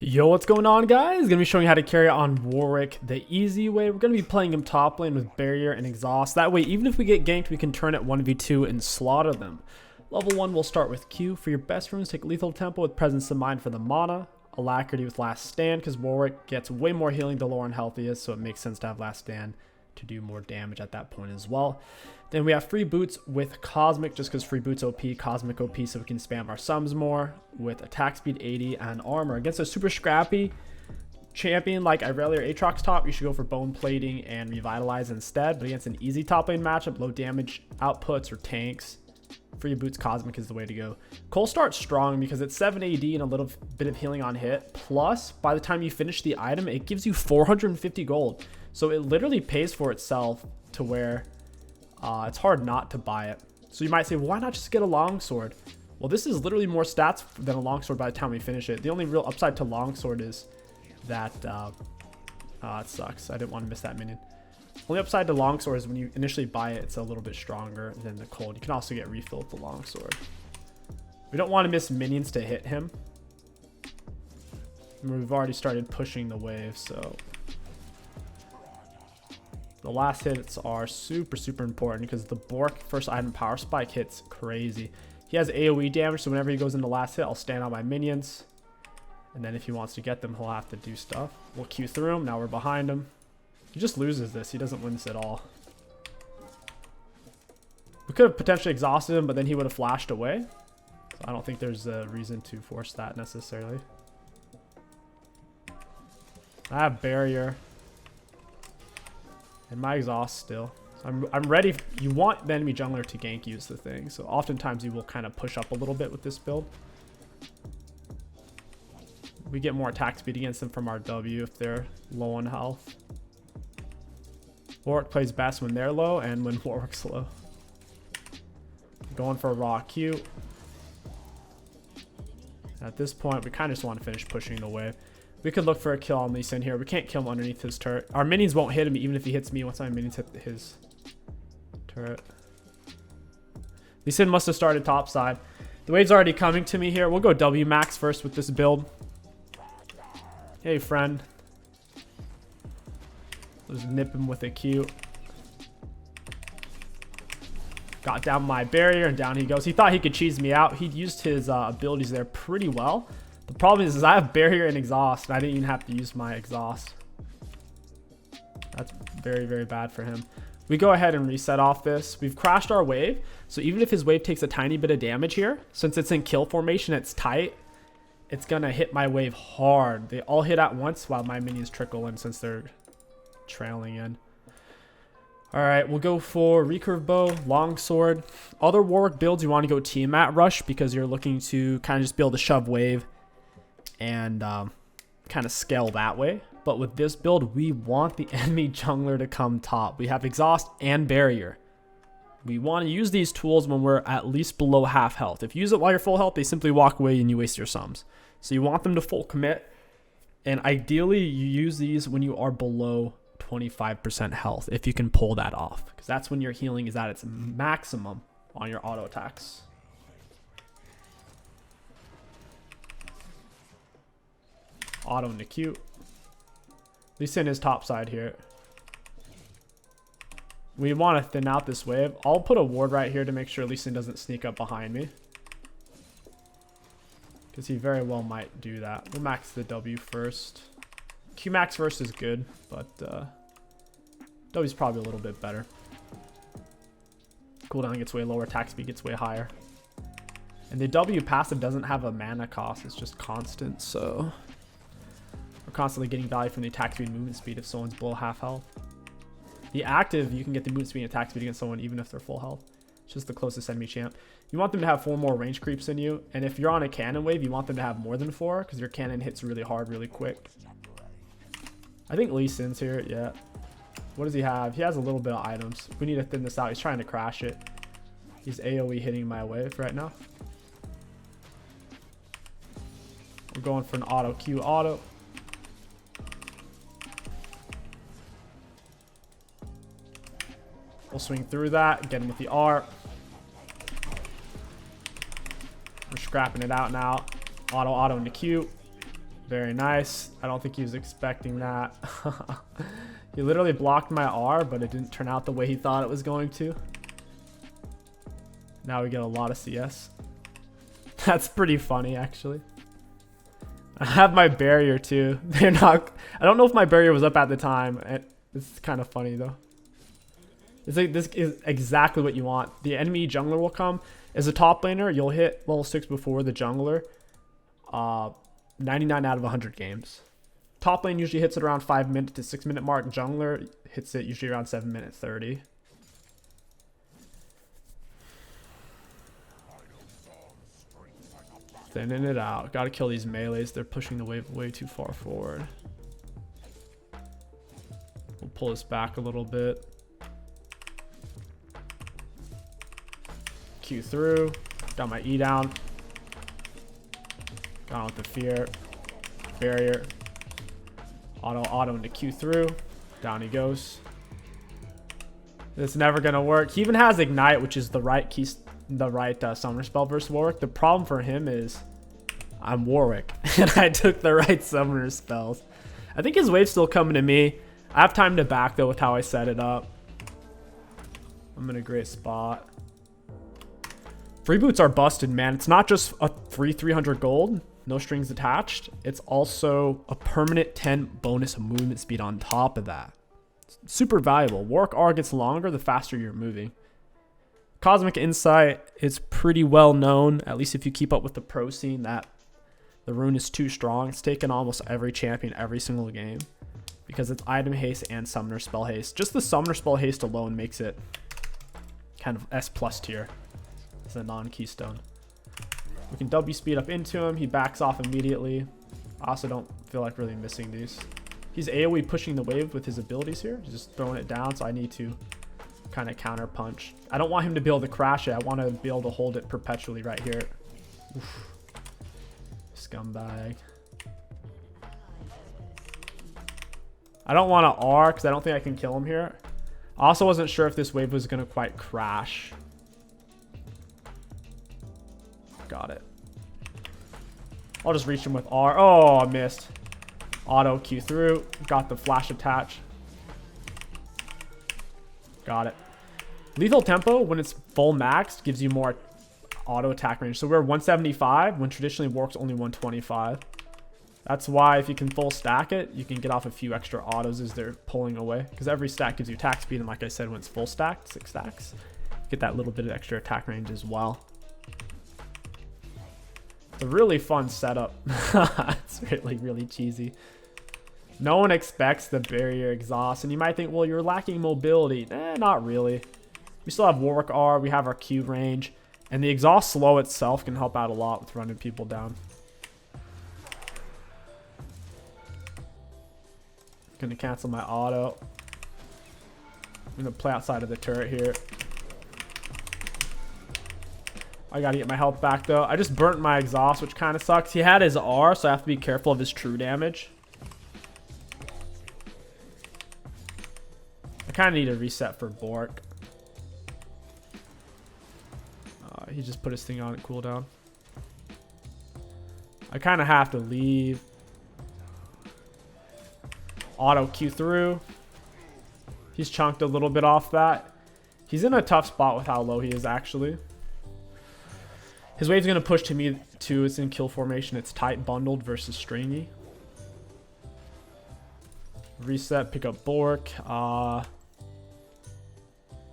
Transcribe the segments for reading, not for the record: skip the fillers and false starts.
Yo, what's going on, guys? Gonna be showing you how to carry on Warwick the easy way. We're gonna be playing him top lane with barrier and exhaust. That way, even if we get ganked, we can turn it 1v2 and slaughter them. Level 1, we'll start with Q. For your best runes, take lethal tempo with presence of mind for the mana, alacrity with last stand, because Warwick gets way more healing the lower on health he is, so it makes sense to have last stand to do more damage at that point as well. Then we have free boots with cosmic, just because free boots OP, cosmic OP, so we can spam our sums more with attack speed 80 and armor. Against a super scrappy champion like Irelia or Aatrox top, you should go for bone plating and revitalize instead. But against an easy top lane matchup, low damage outputs or tanks, free boots cosmic is the way to go. Cole starts strong because it's 7 AD and a little bit of healing on hit. Plus, by the time you finish the item, it gives you 450 gold. So it literally pays for itself to where it's hard not to buy it. So you might say, well, why not just get a longsword? Well, this is literally more stats than a longsword by the time we finish it. The only real upside to longsword is that it sucks. I didn't want to miss that minion. Only upside to longsword is when you initially buy it, it's a little bit stronger than the cold. You can also get refilled with the longsword. We don't want to miss minions to hit him. We've already started pushing the wave, so the last hits are super important because the Bork first item power spike hits crazy. He has AoE damage, so whenever he goes into last hit, I'll stand on my minions. And then if he wants to get them, he'll have to do stuff. We'll Q through him. Now we're behind him. He just loses this. He doesn't win this at all. We could have potentially exhausted him, but then he would have flashed away. So I don't think there's a reason to force that necessarily. I have barrier. And my exhaust still. So I'm ready. You want the enemy jungler to gank you is the thing. So oftentimes you will kind of push up a little bit with this build. We get more attack speed against them from our W if they're low on health. Warwick plays best when they're low and when Warwick's low. Going for a raw Q. At this point, we kind of just want to finish pushing the wave. We could look for a kill on Lee Sin here. We can't kill him underneath his turret. Our minions won't hit him even if he hits me once my minions hit his turret. Lee Sin must have started top side. The wave's already coming to me here. We'll go W max first with this build. Hey, friend. Let's nip him with a Q. Got down my barrier and down he goes. He thought he could cheese me out. He used his abilities there pretty well. The problem is I have barrier and exhaust, and I didn't even have to use my exhaust. That's very bad for him. We go ahead and reset off this. We've crashed our wave, so even if his wave takes a tiny bit of damage here, since it's in kill formation, it's tight, it's gonna hit my wave hard. They all hit at once while my minions trickle in since they're trailing in. All right, we'll go for recurve bow, longsword. Other Warwick builds, you want to go Tiamat rush because you're looking to kind of just be able to shove wave and kind of scale that way. But with this build, we want the enemy jungler to come top. We have exhaust and barrier. We want to use these tools when we're at least below half health. If you use it while you're full health, they simply walk away and you waste your sums. So you want them to full commit, and ideally you use these when you are below 25% health, if you can pull that off, because that's when your healing is at its maximum on your auto attacks. Auto into Q. Lee Sin is top side here. We want to thin out this wave. I'll put a ward right here to make sure Lee Sin doesn't sneak up behind me, because he very well might do that. We'll max the W first. Q max first is good, but W's probably a little bit better. Cooldown gets way lower, attack speed gets way higher. And the W passive doesn't have a mana cost, it's just constant, so we're constantly getting value from the attack speed and movement speed if someone's below half health. The active, you can get the movement speed and attack speed against someone even if they're full health. It's just the closest enemy champ. You want them to have 4 more range creeps in you, and if you're on a cannon wave, you want them to have more than 4 because your cannon hits really hard really quick. I think Lee Sin's here, yeah. What does he have? He has a little bit of items. We need to thin this out. He's trying to crash it. He's AoE hitting my wave right now. We're going for an auto Q auto. We'll swing through that, get him with the R. We're scrapping it out now. Auto into Q. Very nice. I don't think he was expecting that. He literally blocked my R, but it didn't turn out the way he thought it was going to. Now we get a lot of CS. That's pretty funny, actually. I have my barrier too. They're not. I don't know if my barrier was up at the time. It's kind of funny though. It's like this is exactly what you want. The enemy jungler will come. As a top laner, you'll hit level 6 before the jungler. 99 out of 100 games. Top lane usually hits it around 5 minute to 6 minute mark. Jungler hits it usually around 7 minute 30. Thinning it out. Gotta kill these melees. They're pushing the wave way too far forward. We'll pull this back a little bit. Q through. Got my E down. Got on with the fear. Barrier. Auto into Q through. Down he goes. It's never gonna work. He even has Ignite, which is the right key, summoner spell versus Warwick. The problem for him is I'm Warwick, and I took the right summoner spells. I think his wave's still coming to me. I have time to back though with how I set it up. I'm in a great spot. Free boots are busted, man. It's not just a free 300 gold, no strings attached. It's also a permanent 10 bonus movement speed on top of that. It's super valuable. Warwick R gets longer the faster you're moving. Cosmic Insight is pretty well known, at least if you keep up with the pro scene, that the rune is too strong. It's taken almost every champion every single game because it's item haste and summoner spell haste. Just the summoner spell haste alone makes it kind of S+ tier. It's a non-keystone. We can W speed up into him. He backs off immediately. I also don't feel like really missing these. He's AoE pushing the wave with his abilities here. He's just throwing it down, so I need to kind of counter punch. I don't want him to be able to crash it. I want to be able to hold it perpetually right here. Oof. Scumbag. I don't want to R because I don't think I can kill him here. I also wasn't sure if this wave was going to quite crash. Got it. I'll just reach him with R. Oh, I missed. Auto Q through. Got the flash attach. Got it. Lethal tempo, when it's full maxed, gives you more auto attack range. So we're 175 when traditionally Warwick's only 125. That's why if you can full stack it, you can get off a few extra autos as they're pulling away. Because every stack gives you attack speed. And like I said, when it's full stacked, 6 stacks, get that little bit of extra attack range as well. It's a really fun setup. It's really, really cheesy. No one expects the barrier exhaust. And you might think, well, you're lacking mobility. Not really. We still have Warwick R. We have our Q range. And the exhaust slow itself can help out a lot with running people down. Gonna cancel my auto. I'm gonna play outside of the turret here. I gotta get my health back though. I just burnt my exhaust, which kind of sucks. He had his R, so I have to be careful of his true damage. I kind of need a reset for Bork. He just put his thing on at cooldown. I kind of have to leave. Auto Q through. He's chunked a little bit off that. He's in a tough spot with how low he is actually. His wave's going to push to me too. It's in kill formation. It's tight bundled versus stringy. Reset, pick up Bork.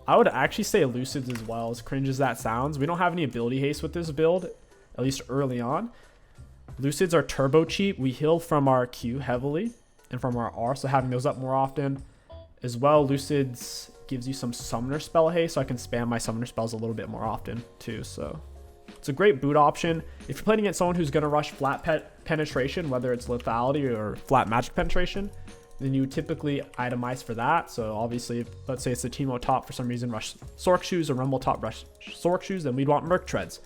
I would actually say Lucids as well, as cringe as that sounds. We don't have any ability haste with this build, at least early on. Lucids are turbo cheap. We heal from our Q heavily and from our R, so having those up more often. As well, Lucids gives you some summoner spell haste, so I can spam my summoner spells a little bit more often too. So it's a great boot option. If you're playing against someone who's going to rush flat penetration, whether it's lethality or flat magic penetration, then you typically itemize for that. So obviously, let's say it's the Teemo top for some reason rush Sork shoes or Rumble top rush Sork shoes, then we'd want Merc treads,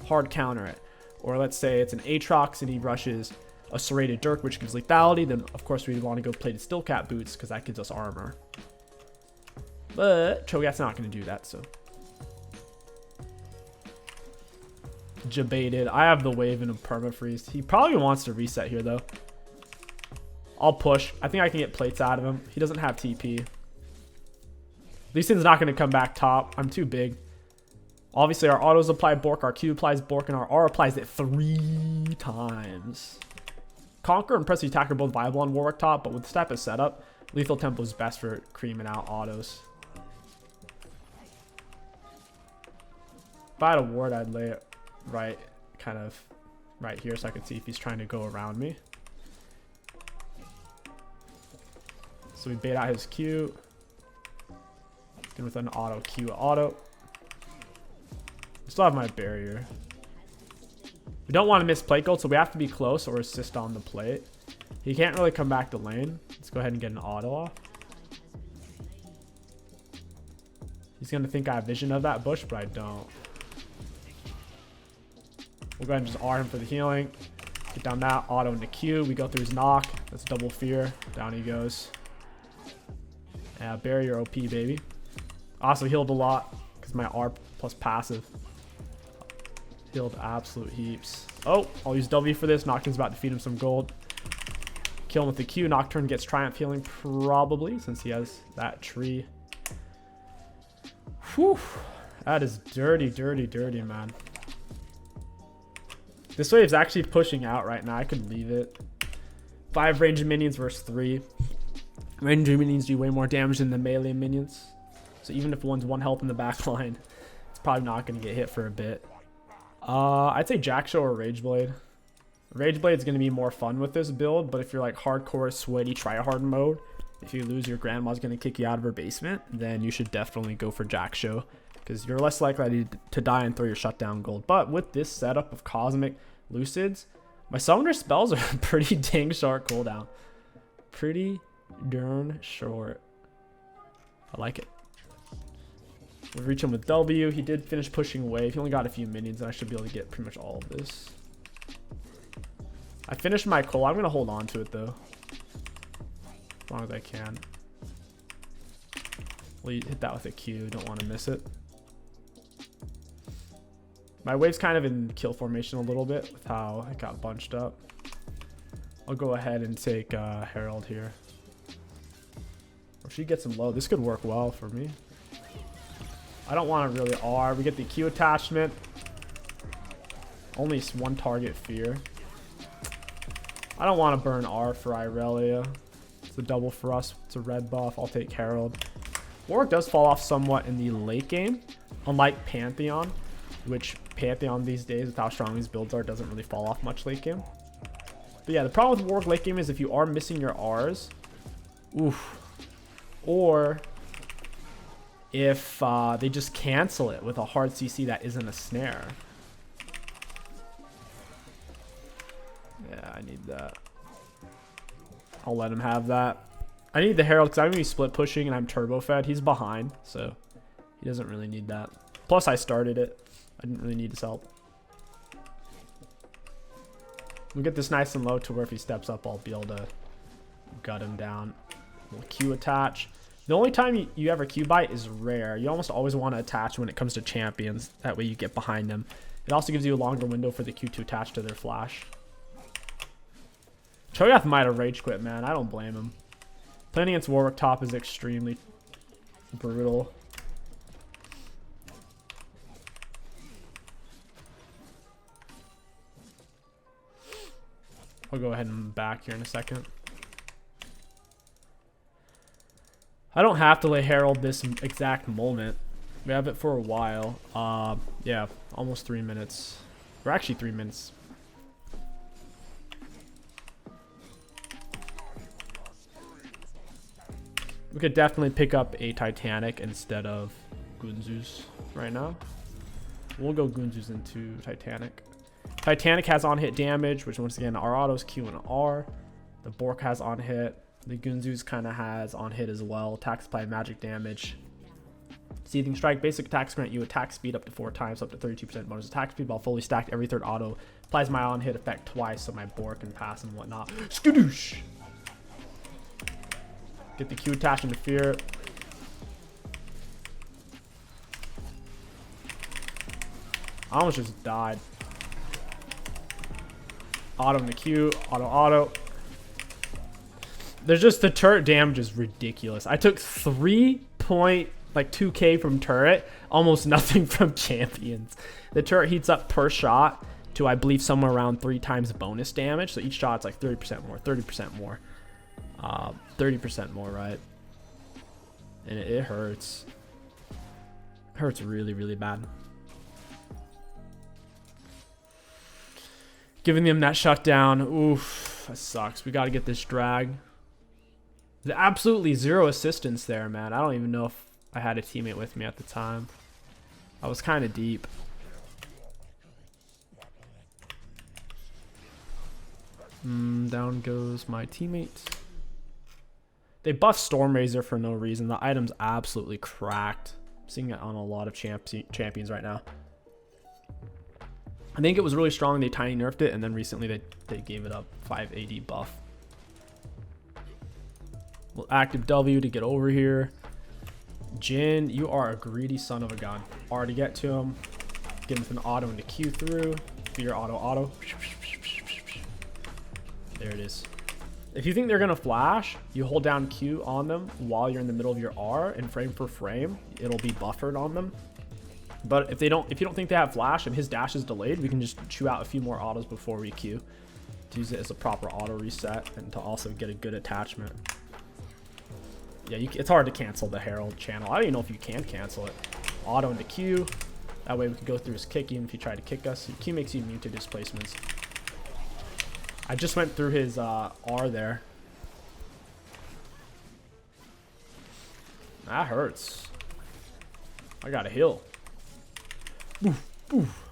hard counter it. Or let's say it's an Aatrox and he rushes a serrated Dirk, which gives lethality, then of course we'd want to go plated Stillcat boots because that gives us armor. But Cho'Gath's not going to do that, so. Jebaited. I have the wave in a perma freeze. He probably wants to reset here though. I'll push. I think I can get plates out of him. He doesn't have TP. Lee Sin's not going to come back top. I'm too big. Obviously, our autos apply Bork, our Q applies Bork, and our R applies it 3 times. Conquer and Press the Attack are both viable on Warwick top, but with this type of setup, Lethal Tempo is best for creaming out autos. If I had a ward, I'd lay it right, kind of right here so I could see if he's trying to go around me. So we bait out his Q. And with an auto Q auto. I still have my barrier. We don't want to miss plate gold, so we have to be close or assist on the plate. He can't really come back to lane. Let's go ahead and get an auto off. He's going to think I have vision of that bush, but I don't. We'll go ahead and just R him for the healing. Get down that, auto into Q. We go through his knock. That's double fear. Down he goes. Yeah, barrier OP, baby. Also healed a lot because my R plus passive. Healed absolute heaps. Oh, I'll use W for this. Nocturne's about to feed him some gold. Kill him with the Q. Nocturne gets Triumph healing probably since he has that tree. Whew. That is dirty, dirty, dirty, man. This wave's actually pushing out right now. I could leave it. 5 ranged minions versus 3. Ranged minions do way more damage than the melee minions. So even if one's 1 health in the back line, it's probably not going to get hit for a bit. I'd say Jackshow or Rageblade. Rageblade's going to be more fun with this build, but if you're like hardcore, sweaty, tryhard mode, if you lose, your grandma's going to kick you out of her basement, then you should definitely go for Jackshow, because you're less likely to die and throw your shutdown gold. But with this setup of Cosmic Lucids, my summoner spells are pretty dang short cooldown. Pretty darn short. I like it. We'll reach him with W. He did finish pushing wave. He only got a few minions, and I should be able to get pretty much all of this. I finished my coal. I'm going to hold on to it, though. As long as I can. We'll hit that with a Q. Don't want to miss it. My wave's kind of in kill formation a little bit with how it got bunched up. I'll go ahead and take Herald here. Or if she gets him low, this could work well for me. I don't want to really R. We get the Q attachment. Only 1 target fear. I don't want to burn R for Irelia. It's a double for us. It's a red buff. I'll take Herald. Warwick does fall off somewhat in the late game. Unlike Pantheon, which Pantheon these days, with how strong these builds are, doesn't really fall off much late game. But yeah, the problem with Warwick late game is if you are missing your Rs, oof. Or if they just cancel it with a hard CC that isn't a snare. Yeah, I need that. I'll let him have that. I need the Herald because I'm going to be split pushing and I'm turbo fed. He's behind, so he doesn't really need that. Plus, I started it. I didn't really need his help. We'll get this nice and low to where if he steps up, I'll be able to gut him down. We'll Q attach. The only time you ever Q bite is rare. You almost always want to attach when it comes to champions. That way you get behind them. It also gives you a longer window for the Q to attach to their flash. Cho'Gath might have rage quit, man. I don't blame him. Playing against Warwick top is extremely brutal. I'll go ahead and back here in a second. I don't have to lay Herald this exact moment. We have it for a while. Yeah, almost 3 minutes. Or actually 3 minutes. We could definitely pick up a Titanic instead of Gunzus right now. We'll go Gunzus into Titanic. Titanic has on-hit damage, which once again, our autos Q and R. The Bork has on-hit. The Gunzus kind of has on-hit as well. Attack supply magic damage. Seething Strike. Basic attacks grant you attack speed up to 4 times, up to 32% bonus attack speed while fully stacked. Every third auto applies my on-hit effect twice, so my Bork can pass and whatnot. Skadoosh! Get the Q attached into fear. I almost just died. Auto into Q. Auto, auto. There's just the turret damage is ridiculous. I took 3.2k from turret, almost nothing from champions. The turret heats up per shot to, I believe, somewhere around 3 times bonus damage. So each shot's like 30% more, 30% more, 30% more, right? And it hurts. It hurts really, really bad. Giving them that shutdown. Oof, that sucks. We got to get this drag. There's absolutely zero assistance there, man. I don't even know if I had a teammate with me at the time. I was kind of deep. Down goes my teammate. They buffed Storm Razor for no reason. The item's absolutely cracked. I'm seeing it on a lot of champions right now. I think it was really strong. They tiny nerfed it, and then recently they gave it up 5 AD buff. We'll active W to get over here. Jin, you are a greedy son of a gun. Already get to him. Get him an auto into Q through. Be your auto. There it is. If you think they're gonna flash, you hold down Q on them while you're in the middle of your R, and frame for frame, it'll be buffered on them. But if you don't think they have flash and his dash is delayed, we can just chew out a few more autos before we Q to use it as a proper auto reset and to also get a good attachment. Yeah, it's hard to cancel the Herald channel. I don't even know if you can cancel it. Auto into Q. That way we can go through his kick even if he tried to kick us. Q makes you immune to displacements. I just went through his R there. That hurts. I got a heal. Oof, oof.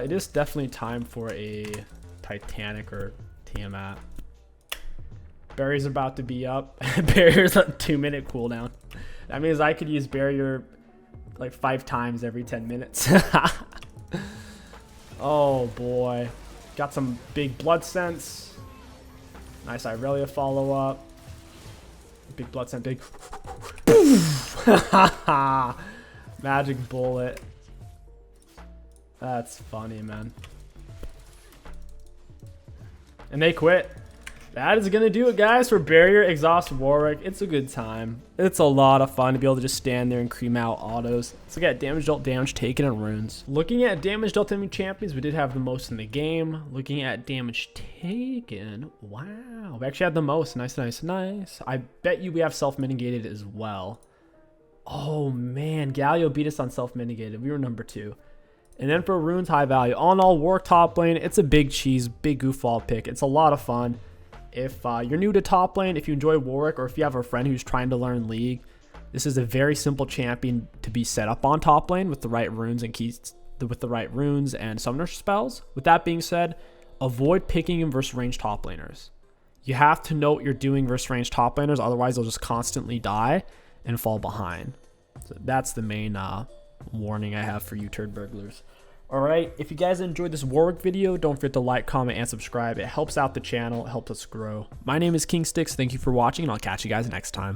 It is definitely time for a Titanic or Tiamat. Barrier's about to be up. Barrier's a 2-minute cooldown. That means I could use barrier like 5 times every 10 minutes. Oh boy. Got some big blood sense. Nice Irelia follow up. Big blood sense, big. Magic bullet. That's funny, man. And they quit. That is going to do it, guys, for Barrier, Exhaust, Warwick. It's a good time. It's a lot of fun to be able to just stand there and cream out autos. Let's look at damage dealt, damage taken, and runes. Looking at damage dealt enemy champions, we did have the most in the game. Looking at damage taken, wow. We actually had the most. Nice, nice, nice. I bet you we have self-mitigated as well. Oh, man. Galio beat us on self-mitigated. We were number 2. And then for runes, high value. All in all, Warwick top lane. It's a big cheese, big goofball pick. It's a lot of fun. If you're new to top lane, if you enjoy Warwick, or if you have a friend who's trying to learn League, this is a very simple champion to be set up on top lane with the right runes and keys, with the right runes and summoner spells. With that being said, avoid picking him versus ranged top laners. You have to know what you're doing versus ranged top laners, otherwise they'll just constantly die and fall behind. So that's the main warning I have for you turd burglars. Alright, if you guys enjoyed this Warwick video, don't forget to like, comment, and subscribe. It helps out the channel, it helps us grow. My name is King Sticks, thank you for watching, and I'll catch you guys next time.